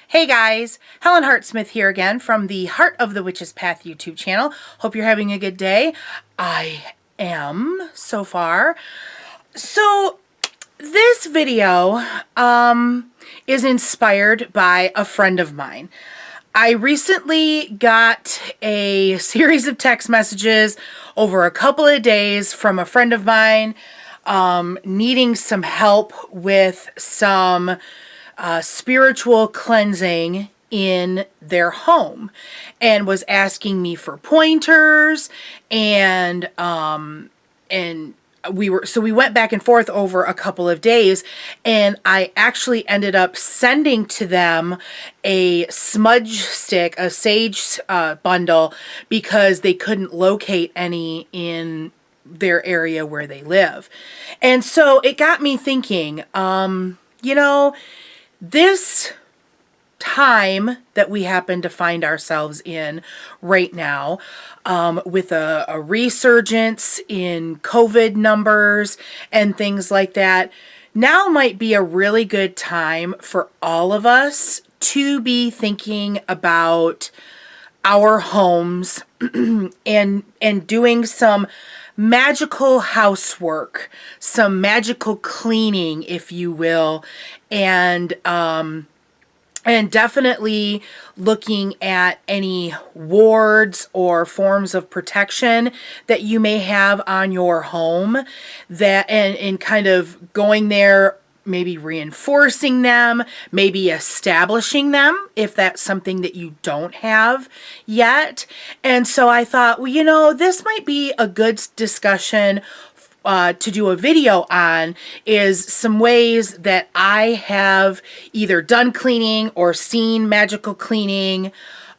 Hey guys, Helen Hartsmith here again from the Heart of the Witch's Path YouTube channel. Hope you're having a good day. I am so far. So this video is inspired by a friend of mine. I recently got a series of text messages over a couple of days from a friend of mine needing some help with some spiritual cleansing in their home, and was asking me for pointers, and we went back and forth over a couple of days, and I actually ended up sending to them a smudge stick, a sage bundle, because they couldn't locate any in their area where they live. And so it got me thinking, this time that we happen to find ourselves in right now, with a resurgence in COVID numbers and things like that, now might be a really good time for all of us to be thinking about our homes and doing some magical housework, some magical cleaning, if you will, and definitely looking at any wards or forms of protection that you may have on your home, that and kind of going there, maybe reinforcing them, maybe establishing them if that's something that you don't have yet. And so I thought, well, this might be a good discussion to do a video on, is some ways that I have either done cleaning or seen magical cleaning,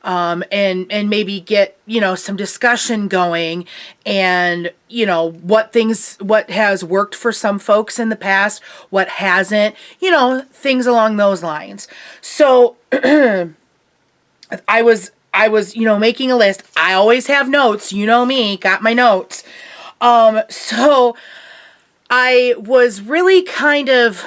and maybe get, some discussion going, and, what has worked for some folks in the past, what hasn't, things along those lines. So I was, making a list. I always have notes, me, got my notes. So I was really kind of,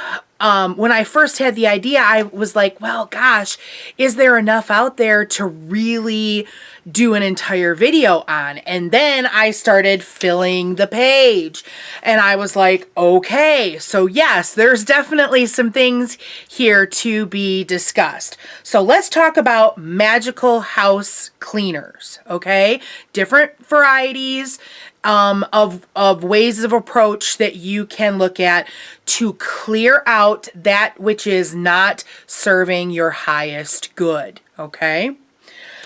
when I first had the idea, I was like, well, gosh, is there enough out there to really do an entire video on? And then I started filling the page, and I was like, okay, so yes, there's definitely some things here to be discussed. So let's talk about magical house cleaners, okay? Different varieties of ways of approach that you can look at to clear out that which is not serving your highest good, okay?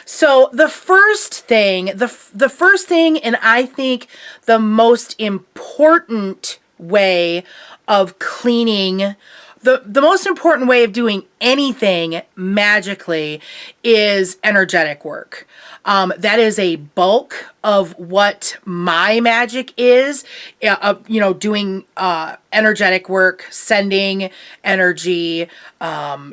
So the first thing, and I think the most important way of cleaning, the most important way of doing anything magically, is energetic work. That is a bulk of what my magic is, doing energetic work, sending energy,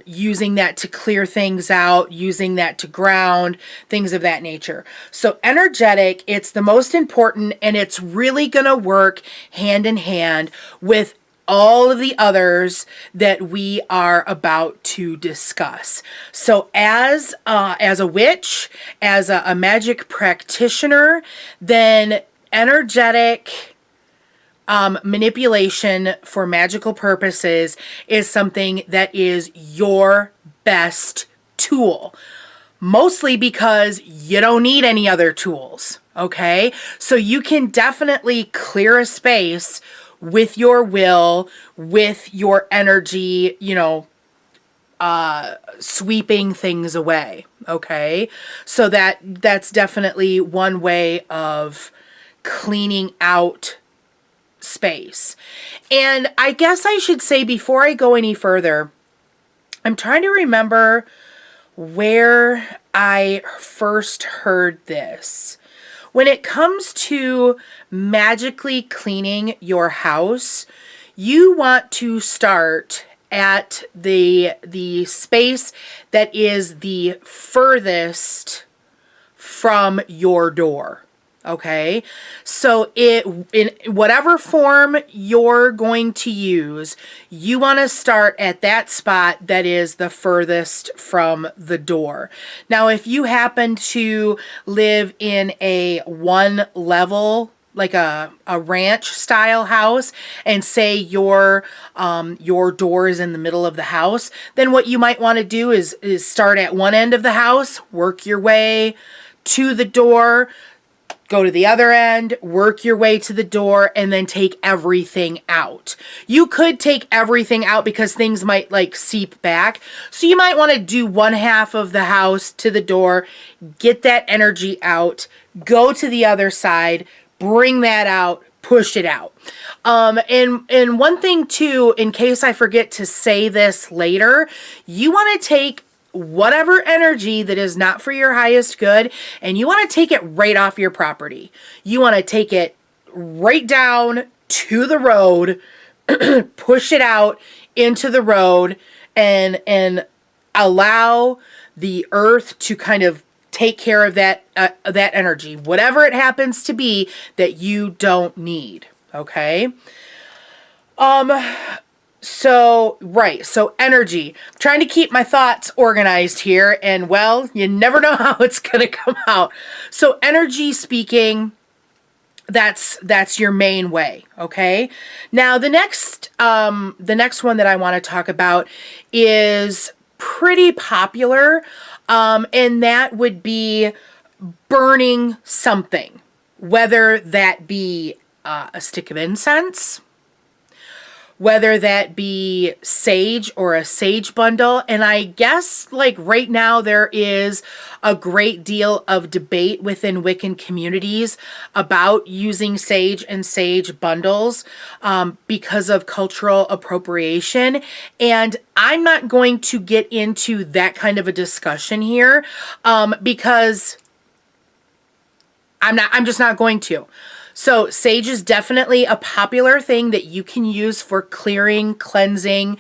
using that to clear things out, using that to ground, things of that nature. So energetic, it's the most important, and it's really going to work hand in hand with all of the others that we are about to discuss. So as a witch, as a magic practitioner, then energetic manipulation for magical purposes is something that is your best tool. Mostly because you don't need any other tools, okay? So you can definitely clear a space with your will, with your energy, sweeping things away, okay? So that's definitely one way of cleaning out space. And I guess I should say, before I go any further, I'm trying to remember where I first heard this. When it comes to magically cleaning your house, you want to start at the space that is the furthest from your door. Okay, so in whatever form you're going to use, you want to start at that spot that is the furthest from the door. Now, if you happen to live in a one level, like a ranch style house, and say your door is in the middle of the house, then what you might want to do is start at one end of the house, work your way to the door, go to the other end, work your way to the door, and then take everything out. You could take everything out because things might like seep back. So you might want to do one half of the house to the door, get that energy out, go to the other side, bring that out, push it out. And one thing too, in case I forget to say this later, you want to take whatever energy that is not for your highest good, and you want to take it right off your property. You want to take it right down to the road, push it out into the road, and allow the earth to kind of take care of that energy, whatever it happens to be that you don't need. Okay. So energy. I'm trying to keep my thoughts organized here, and well, you never know how it's going to come out. So energy speaking, that's your main way, okay? Now the next one that I want to talk about is pretty popular, and that would be burning something, whether that be a stick of incense, whether that be sage or a sage bundle. And I guess like right now there is a great deal of debate within Wiccan communities about using sage and sage bundles because of cultural appropriation. And I'm not going to get into that kind of a discussion here because I'm just not going to. So sage is definitely a popular thing that you can use for clearing, cleansing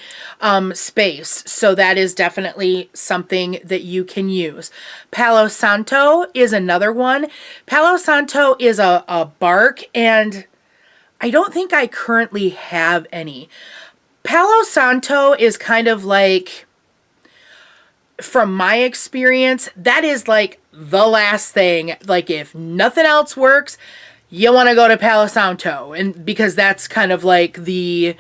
space. So that is definitely something that you can use. Palo Santo is another one. Palo Santo is a bark, and I don't think I currently have any. Palo Santo is kind of like, from my experience, that is like the last thing. Like if nothing else works, you want to go to Palo Santo, and because that's kind of like the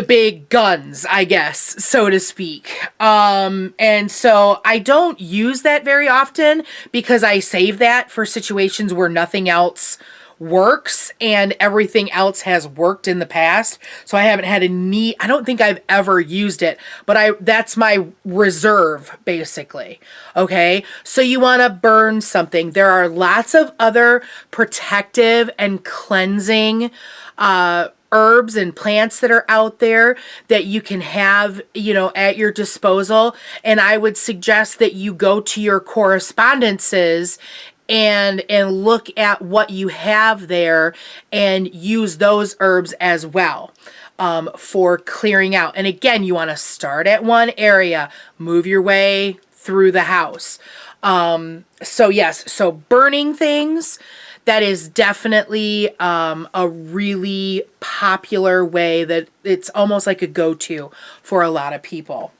big guns, I guess, so to speak. And so I don't use that very often because I save that for situations where nothing else works and everything else has worked in the past. So I haven't had a need. I don't think I've ever used it, but that's my reserve basically. Okay. So you want to burn something. There are lots of other protective and cleansing, herbs and plants that are out there that you can have, at your disposal. And I would suggest that you go to your correspondences and look at what you have there and use those herbs as well for clearing out. And again, you want to start at one area, move your way through the house. So burning things, that is definitely a really popular way that it's almost like a go-to for a lot of people.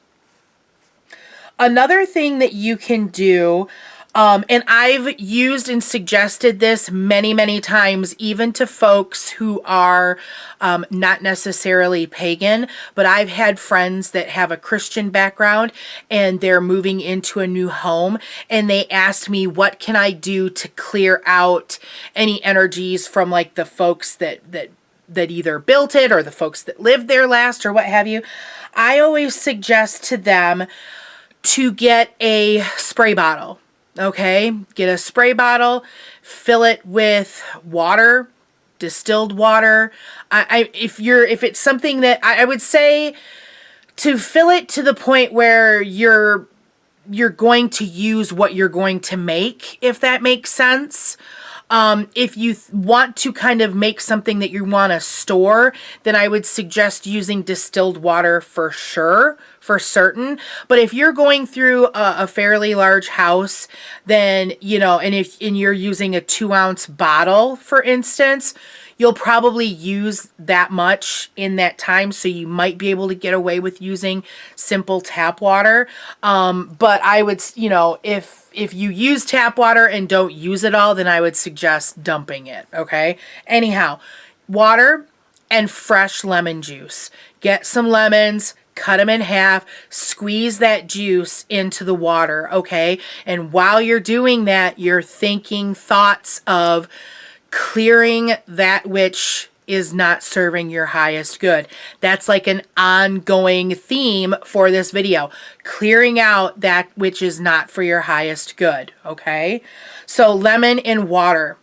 Another thing that you can do, and I've used and suggested this many, many times, even to folks who are not necessarily pagan, but I've had friends that have a Christian background and they're moving into a new home, and they asked me, what can I do to clear out any energies from like the folks that either built it or the folks that lived there last or what have you. I always suggest to them to get a spray bottle. Okay, get a spray bottle, fill it with water, distilled water. If it's something that I would say to fill it to the point where you're going to use what you're going to make, if that makes sense. If you want to kind of make something that you want to store, then I would suggest using distilled water for sure, for certain. But if you're going through a fairly large house, then, you know, and you're using a 2-ounce bottle, for instance, you'll probably use that much in that time, so you might be able to get away with using simple tap water. But I would, you know, if you use tap water and don't use it all, then I would suggest dumping it, okay? Anyhow, water and fresh lemon juice. Get some lemons, cut them in half, squeeze that juice into the water, okay? And while you're doing that, you're thinking thoughts of clearing that which is not serving your highest good. That's like an ongoing theme for this video. Clearing out that which is not for your highest good, okay? So lemon and water.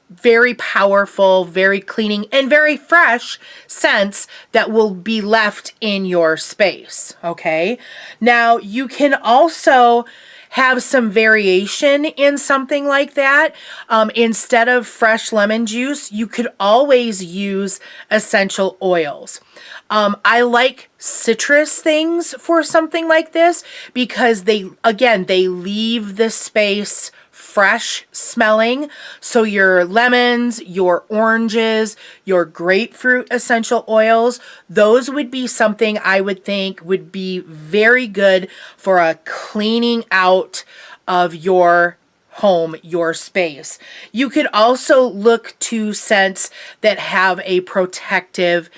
Very powerful, very cleaning, and very fresh scents that will be left in your space, okay? Now, you can also have some variation in something like that. Instead of fresh lemon juice, you could always use essential oils. I like citrus things for something like this because they leave the space fresh smelling. So your lemons, your oranges, your grapefruit essential oils, those would be something I would think would be very good for a cleaning out of your home, your space. You could also look to scents that have a protective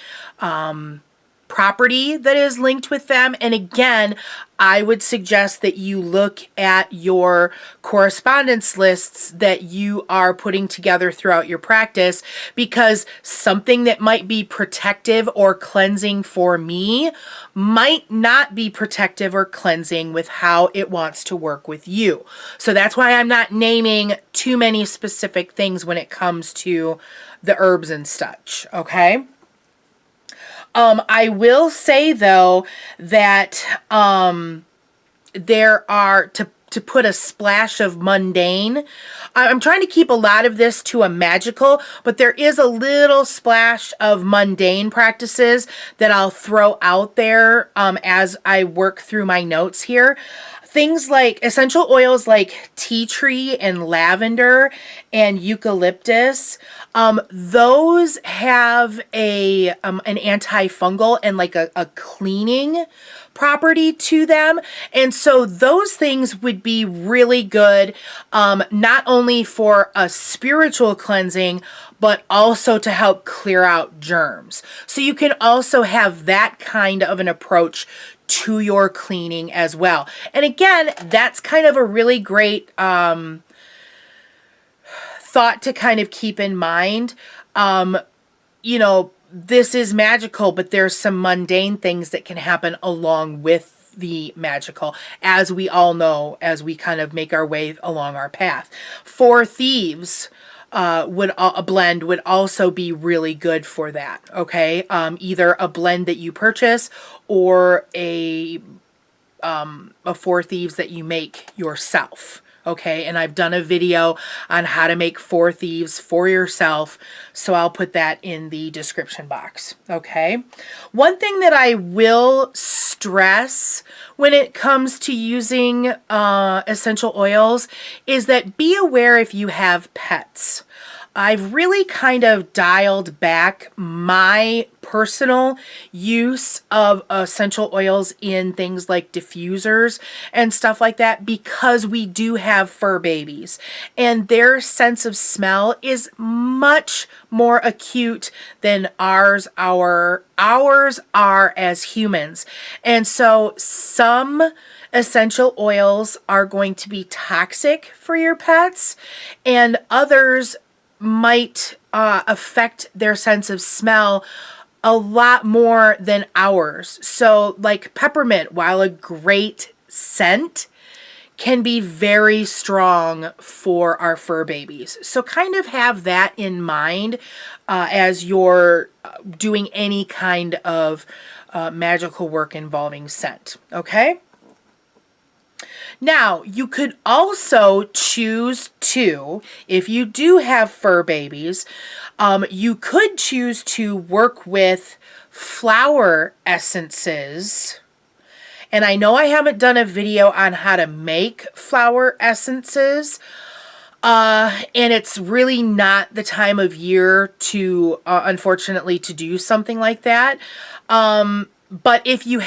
property that is linked with them. And again, I would suggest that you look at your correspondence lists that you are putting together throughout your practice, because something that might be protective or cleansing for me might not be protective or cleansing with how it wants to work with you. So that's why I'm not naming too many specific things when it comes to the herbs and such, okay? I will say though that there are, to put a splash of mundane. I'm trying to keep a lot of this to a magical, but there is a little splash of mundane practices that I'll throw out there as I work through my notes here. Things like essential oils like tea tree and lavender and eucalyptus, those have an antifungal and like a cleaning property to them. And so those things would be really good, not only for a spiritual cleansing, but also to help clear out germs. So you can also have that kind of an approach to your cleaning as well. And again, that's kind of a really great thought to kind of keep in mind. You know, this is magical, but there's some mundane things that can happen along with the magical, as we all know, as we kind of make our way along our path. For thieves, a blend would also be really good for that, okay? Either a blend that you purchase or a Four Thieves that you make yourself, okay? And I've done a video on how to make Four Thieves for yourself, so I'll put that in the description box, okay? One thing that I will stress when it comes to using essential oils is that be aware if you have pets. I've really kind of dialed back my personal use of essential oils in things like diffusers and stuff like that, because we do have fur babies and their sense of smell is much more acute than ours are as humans. And so some essential oils are going to be toxic for your pets, and others might affect their sense of smell a lot more than ours. So like peppermint, while a great scent, can be very strong for our fur babies. So kind of have that in mind as you're doing any kind of magical work involving scent, okay? Now, you could also choose to, if you do have fur babies, you could choose to work with flower essences. And I know I haven't done a video on how to make flower essences, and it's really not the time of year to, unfortunately, to do something like that. But if you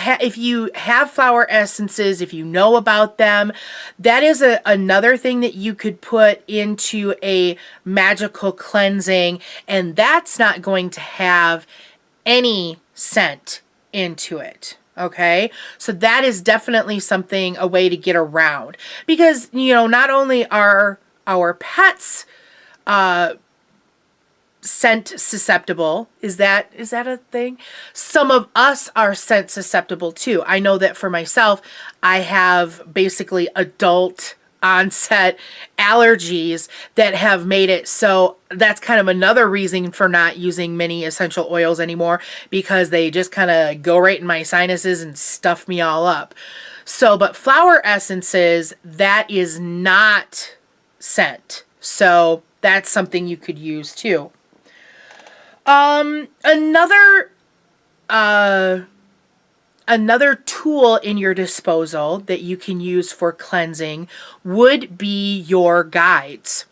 have flower essences, if you know about them, that is another thing that you could put into a magical cleansing, and that's not going to have any scent into it. Okay, so that is definitely something, a way to get around, because not only are our pets scent susceptible. Is that a thing? Some of us are scent susceptible too. I know that for myself, I have basically adult onset allergies that have made it so that's kind of another reason for not using many essential oils anymore, because they just kind of go right in my sinuses and stuff me all up. So, but flower essences, that is not scent. So that's something you could use too. Another tool in your disposal that you can use for cleansing would be your guides.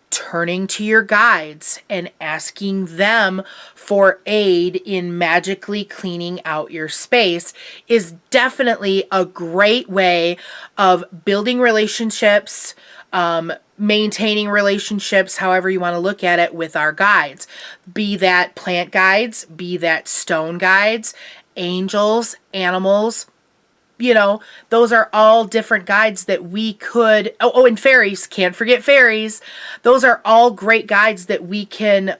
Turning to your guides and asking them for aid in magically cleaning out your space is definitely a great way of building relationships, maintaining relationships, however you want to look at it, with our guides. Be that plant guides, be that stone guides, angels, animals. Those are all different guides that we could, and fairies, can't forget fairies. Those are all great guides that we can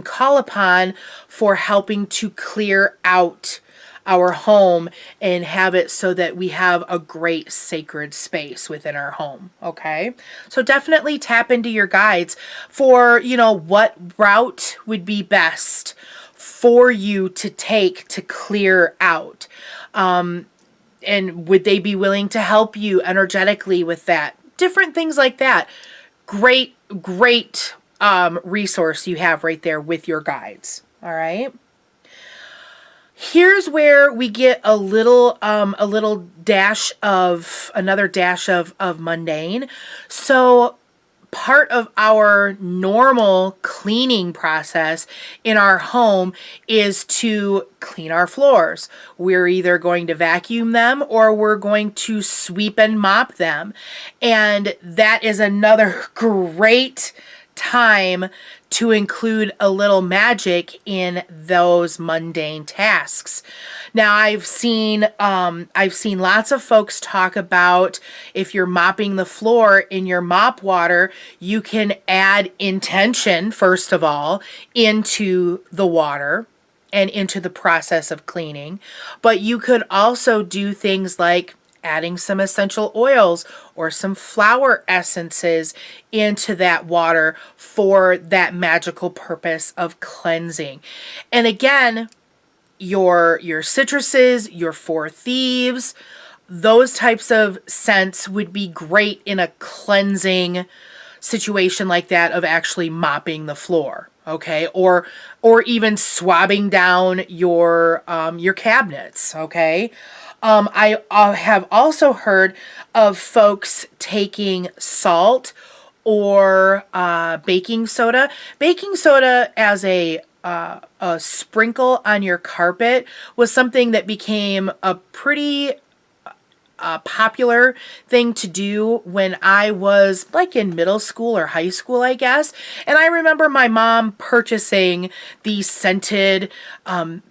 call upon for helping to clear out our home and have it so that we have a great sacred space within our home. Okay, so definitely tap into your guides for what route would be best for you to take to clear out. And would they be willing to help you energetically with that? Different things like that. Great resource you have right there with your guides. All right. Here's where we get another dash of mundane. So part of our normal cleaning process in our home is to clean our floors. We're either going to vacuum them or we're going to sweep and mop them. And that is another great time to include a little magic in those mundane tasks. Now, I've seen lots of folks talk about, if you're mopping the floor in your mop water, you can add intention, first of all, into the water and into the process of cleaning. But you could also do things like adding some essential oils or some flower essences into that water for that magical purpose of cleansing. And again, your citruses, your four thieves, those types of scents would be great in a cleansing situation like that, of actually mopping the floor. Okay, or even swabbing down your cabinets. Okay. I have also heard of folks taking salt or baking soda. Baking soda as a sprinkle on your carpet was something that became a pretty popular thing to do when I was like in middle school or high school, I guess. And I remember my mom purchasing these scented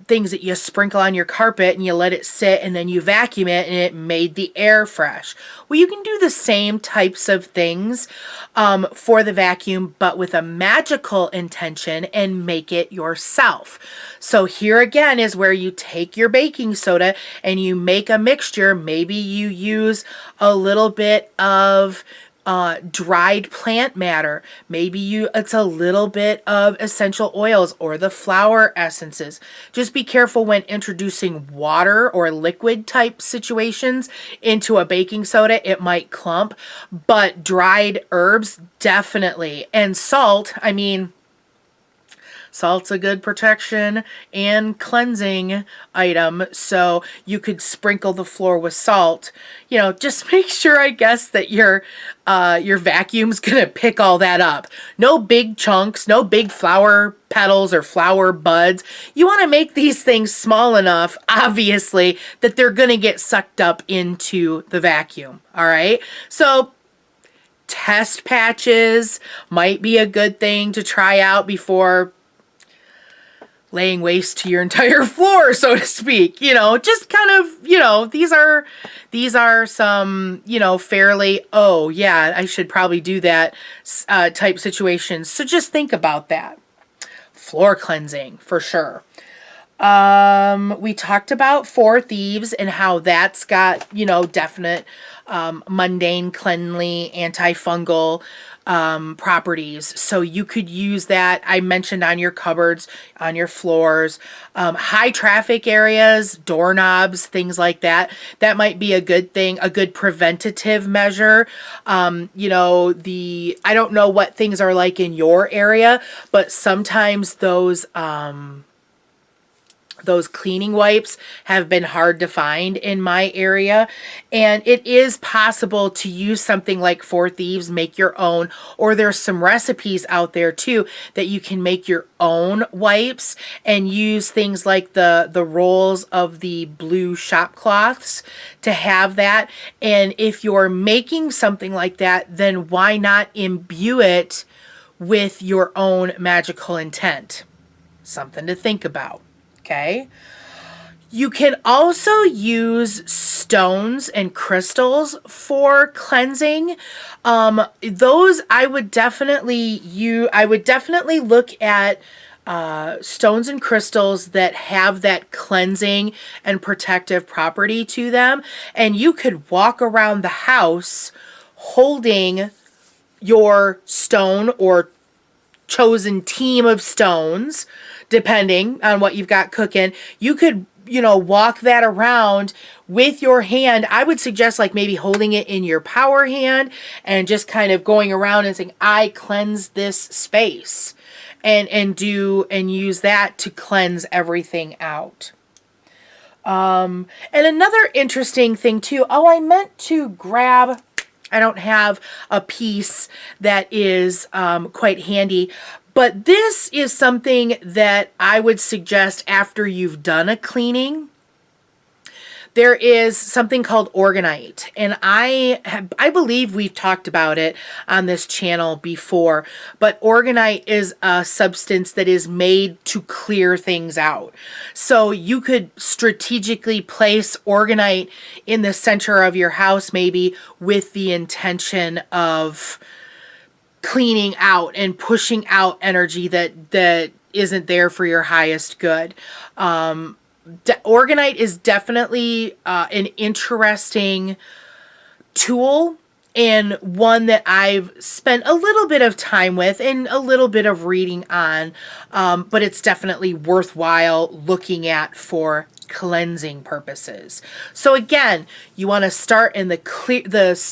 things that you sprinkle on your carpet and you let it sit and then you vacuum it and it made the air fresh. Well, you can do the same types of things for the vacuum, but with a magical intention, and make it yourself. So here again is where you take your baking soda and you make a mixture. Maybe you use a little bit of dried plant matter. Maybe it's a little bit of essential oils or the flower essences. Just be careful when introducing water or liquid type situations into a baking soda. It might clump, but dried herbs, definitely. And salt, I mean, salt's a good protection and cleansing item, so you could sprinkle the floor with salt. You know, just make sure, I guess, that your vacuum's gonna pick all that up. No big chunks, no big flower petals or flower buds. You want to make these things small enough, obviously, that they're gonna get sucked up into the vacuum. All right, so test patches might be a good thing to try out before laying waste to your entire floor, so to speak. You know, just kind of, you know, these are some, you know, fairly, oh yeah, I should probably do that type situations. So just think about that. Floor cleansing for sure. We talked about Four Thieves and how that's got, you know, definite mundane, cleanly, antifungal properties. So you could use that. I mentioned on your cupboards, on your floors, high traffic areas, doorknobs, things like that. That might be a good thing, a good preventative measure. You know, I don't know what things are like in your area, but sometimes those cleaning wipes have been hard to find in my area, and it is possible to use something like Four Thieves, make your own, or there's some recipes out there too that you can make your own wipes and use things like the rolls of the blue shop cloths to have that. And if you're making something like that, then why not imbue it with your own magical intent? Something to think about. Okay. You can also use stones and crystals for cleansing. Those I would definitely look at stones and crystals that have that cleansing and protective property to them. And you could walk around the house holding your stone or chosen team of stones, depending on what you've got cooking. You could, you know, walk that around with your hand. I would suggest like maybe holding it in your power hand and just kind of going around and saying, I cleanse this space, and use that to cleanse everything out. And another interesting thing too, I meant to grab, I don't have a piece that is quite handy, but this is something that I would suggest after you've done a cleaning. There is something called orgonite, and I believe we've talked about it on this channel before, but orgonite is a substance that is made to clear things out. So you could strategically place orgonite in the center of your house, maybe with the intention of cleaning out and pushing out energy that isn't there for your highest good. Orgonite is definitely an interesting tool, and one that I've spent a little bit of time with and a little bit of reading on, but it's definitely worthwhile looking at for cleansing purposes. So again, you want to start in the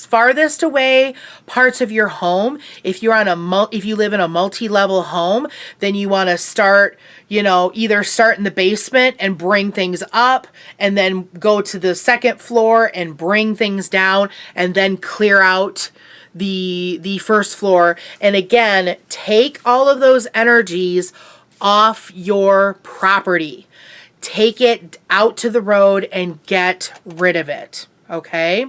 farthest away parts of your home. If you're on if you live in a multi-level home, then you want to start, you know, either start in the basement and bring things up, and then go to the second floor and bring things down, and then clear out the first floor. And again, take all of those energies off your property. Take it out to the road and get rid of it. Okay,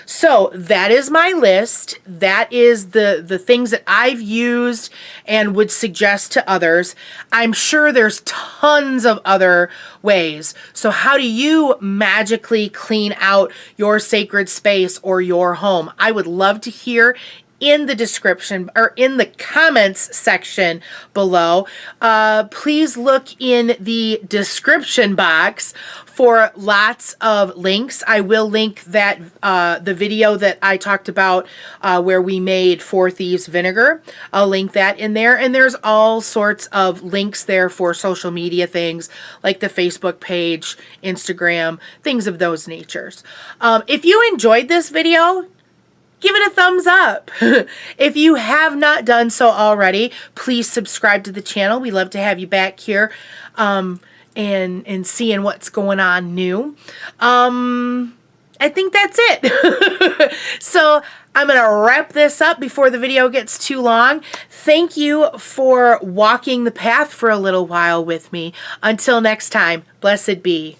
so that is my list. That is the things that I've used and would suggest to others. I'm sure there's tons of other ways. So how do you magically clean out your sacred space or your home? I would love to hear in the description or in the comments section below. Please look in the description box for lots of links. I will link that the video that I talked about where we made 4 Thieves vinegar. I'll link that in there, and there's all sorts of links there for social media things like the Facebook page, Instagram, things of those natures. If you enjoyed this video, give it a thumbs up. If you have not done so already, please subscribe to the channel. We love to have you back here and seeing what's going on new. I think that's it. So I'm going to wrap this up before the video gets too long. Thank you for walking the path for a little while with me. Until next time, blessed be.